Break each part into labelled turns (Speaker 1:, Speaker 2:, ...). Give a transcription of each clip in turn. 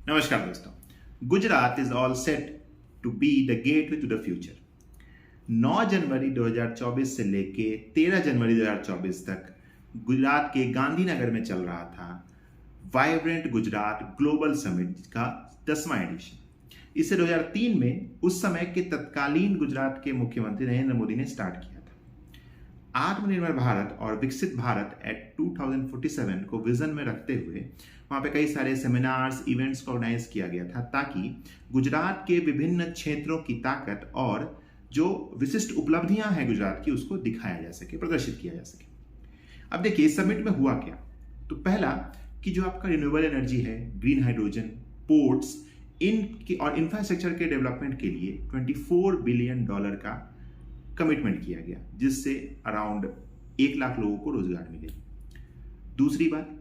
Speaker 1: नमस्कार दोस्तों। Gujarat is all set to be the gateway to the future. 9 जनवरी 2024 से लेके 13 जनवरी 2024 तक गुजरात के गांधीनगर में चल रहा था वाइब्रेंट गुजरात ग्लोबल समिट का 10वां एडिशन। इसे 2003 में उस समय के तत्कालीन गुजरात के मुख्यमंत्री नरेंद्र मोदी ने स्टार्ट किया था। आत्मनिर्भर भारत और विकसित भारत एट 2047 को विजन में रखते हुए वहाँ पे कई सारे सेमिनार्स इवेंट्स को ऑर्गेनाइज किया गया था ताकि गुजरात के विभिन्न क्षेत्रों की ताकत और जो विशिष्ट उपलब्धियां हैं गुजरात की उसको दिखाया जा सके, प्रदर्शित किया जा सके। अब देखिए इस समिट में हुआ क्या। तो पहला कि जो आपका रिन्यूएबल एनर्जी है, ग्रीन हाइड्रोजन, पोर्ट्स और इंफ्रास्ट्रक्चर के डेवलपमेंट के लिए $24 बिलियन का कमिटमेंट किया गया, जिससे अराउंड 1 लाख लोगों को रोजगार मिले। दूसरी बात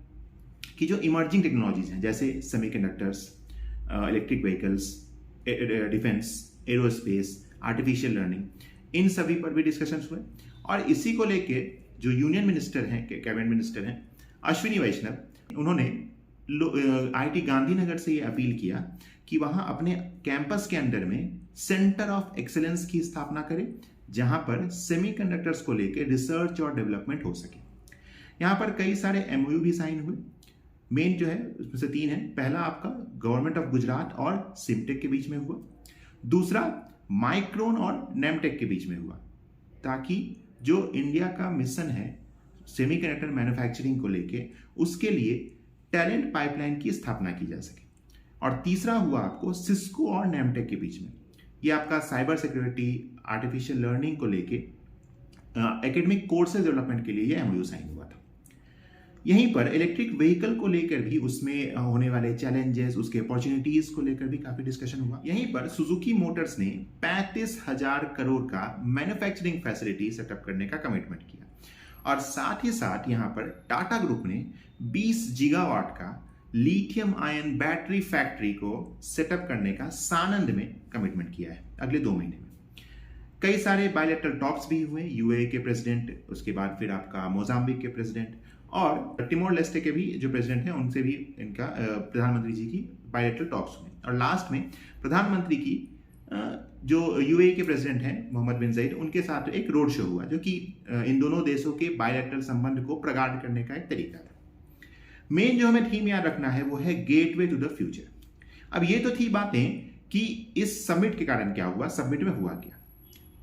Speaker 1: कि जो इमर्जिंग टेक्नोलॉजीज हैं जैसे semiconductors, electric vehicles, defence, aerospace, artificial learning, इन सभी पर भी डिस्कशंस हुए। और इसी को लेके जो यूनियन मिनिस्टर हैं, कैबिनेट मिनिस्टर हैं अश्विनी वैष्णव, उन्होंने IIT गांधीनगर से ये अपील किया कि वहां अपने कैंपस के अंदर में सेंटर ऑफ एक्सीलेंस की स्थापना करें जहां पर सेमीकंडक्टर्स को लेकर रिसर्च और डेवलपमेंट हो सके। यहां पर कई सारे MOU भी साइन हुए। मेन जो है उसमें से 3 है। पहला आपका गवर्नमेंट ऑफ गुजरात और सिमटेक के बीच में हुआ। दूसरा माइक्रोन और नेमटेक के बीच में हुआ, ताकि जो इंडिया का मिशन है सेमीकंडक्टर मैन्युफैक्चरिंग को लेके उसके लिए टैलेंट पाइपलाइन की स्थापना की जा सके। और तीसरा हुआ आपको सिस्को और नेमटेक के बीच में, ये आपका साइबर सिक्योरिटी, आर्टिफिशियल लर्निंग को लेके एकेडमिक कोर्सेज डेवलपमेंट के लिए ये MOU साइन हुआ था। यहीं पर इलेक्ट्रिक व्हीकल को लेकर भी उसमें होने वाले चैलेंजेस, उसके अपॉर्चुनिटीज को लेकर भी काफी डिस्कशन हुआ। यहीं पर सुजुकी मोटर्स ने 35,000 करोड़ का मैन्युफैक्चरिंग फैसिलिटी सेटअप करने का कमिटमेंट किया। और साथ ही साथ यहां पर टाटा ग्रुप ने 20 गीगावाट का लिथियम आयन बैटरी फैक्ट्री को सेटअप करने का सानंद में कमिटमेंट किया है अगले 2 महीने में। कई सारे बायलैटरल टॉक्स भी हुए, UAE के प्रेसिडेंट, उसके बाद फिर आपका मोजाम्बिक के प्रेसिडेंट और टिमोर लेस्टे के भी जो प्रेसिडेंट हैं उनसे भी इनका प्रधानमंत्री जी की बायलैटरल टॉक्स हुए। और लास्ट में प्रधानमंत्री की जो UAE के प्रेसिडेंट हैं मोहम्मद बिन जायद, उनके साथ एक रोड शो हुआ जो कि इन दोनों देशों के बायलैटरल संबंध को प्रगाढ़ करने का एक तरीका था। मेन जो हमें थीम याद रखना है वो है गेटवे टू द फ्यूचर। अब ये तो थी बातें कि इस समिट के कारण क्या हुआ, समिट में हुआ क्या।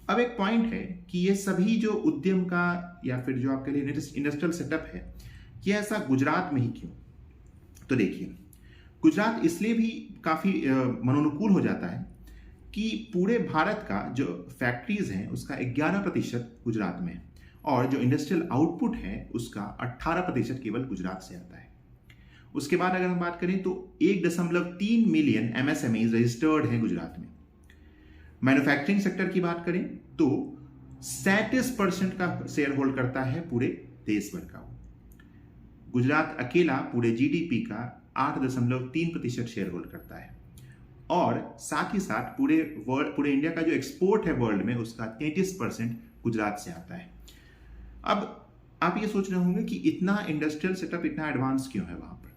Speaker 1: अब एक पॉइंट है कि ये सभी जो उद्यम का या फिर जो आपके लिए इंडस्ट्रियल सेटअप है ये ऐसा गुजरात में ही क्यों। तो देखिए गुजरात इसलिए भी काफी मनोनुकूल हो जाता है कि पूरे भारत का जो फैक्ट्रीज हैं उसका 11% गुजरात में है और जो इंडस्ट्रियल आउटपुट है उसका 18% केवल गुजरात से आता है। उसके बाद अगर हम बात करें तो 1.3 मिलियन MSMEs रजिस्टर्ड हैं गुजरात में। मैन्युफैक्चरिंग सेक्टर की बात करें तो 37% का शेयर होल्ड करता है पूरे देश भर का। गुजरात अकेला पूरे GDP का 8.3% शेयर होल्ड करता है। और साथ ही साथ पूरे इंडिया का जो एक्सपोर्ट है वर्ल्ड में उसका 33% गुजरात से आता है। अब आप ये सोच रहे होंगे कि इतना इंडस्ट्रियल सेटअप इतना एडवांस क्यों है वहां पर।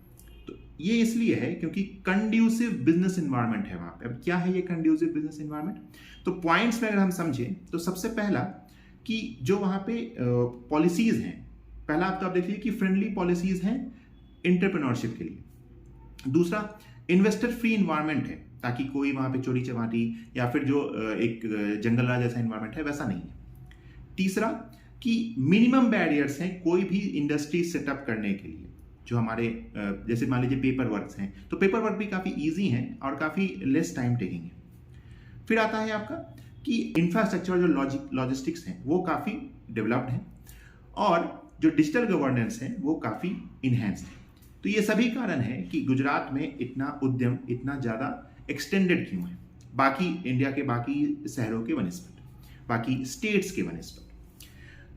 Speaker 1: तो ये इसलिए है क्योंकि कंड्यूसिव बिजनेस एनवायरनमेंट है वहां पे। अब क्या है ये कंड्यूसिव बिजनेस एनवायरनमेंट, तो पॉइंट्स में अगर हम समझें तो सबसे पहला कि जो वहां पे पॉलिसीज हैं, पहला आप तो आप देख लीजिए कि फ्रेंडली पॉलिसीज हैं एंटरप्रेन्योरशिप के लिए। दूसरा इन्वेस्टर फ्री एनवायरनमेंट है ताकि कोई वहां पे चोरी चमारी या फिर जो एक जंगल राज जैसा एनवायरनमेंट है वैसा नहीं है। तीसरा कि मिनिमम बैरियर्स हैं कोई भी इंडस्ट्री सेटअप करने के लिए। जो हमारे जैसे मान लीजिए पेपर वर्क्स हैं तो पेपर वर्क भी काफी इजी हैं और काफी लेस टाइम टेकिंग है। फिर आता है आपका कि इंफ्रास्ट्रक्चर जो लॉजिस्टिक्स हैं वो काफी डेवलप्ड हैं और जो डिजिटल गवर्नेंस है वो काफी इनहेंस्ड है। तो ये सभी कारण है कि गुजरात में इतना उद्यम इतना ज्यादा एक्सटेंडेड क्यों है बाकी इंडिया के बाकी शहरों के वनिस्पत, बाकी स्टेट्स के वनिस्पत।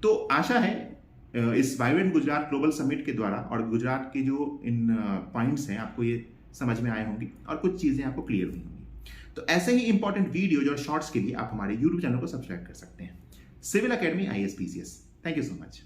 Speaker 1: तो आशा है इस वाइब्रेंट गुजरात ग्लोबल समिट के द्वारा और गुजरात के जो इन पॉइंट्स हैं आपको ये समझ में आए होंगे और कुछ चीजें आपको क्लियर हुई होंगी। तो ऐसे ही इंपॉर्टेंट वीडियोज और शॉर्ट्स के लिए आप हमारे YouTube चैनल को सब्सक्राइब कर सकते हैं। Civil academy IAS PCS। Thank you so much.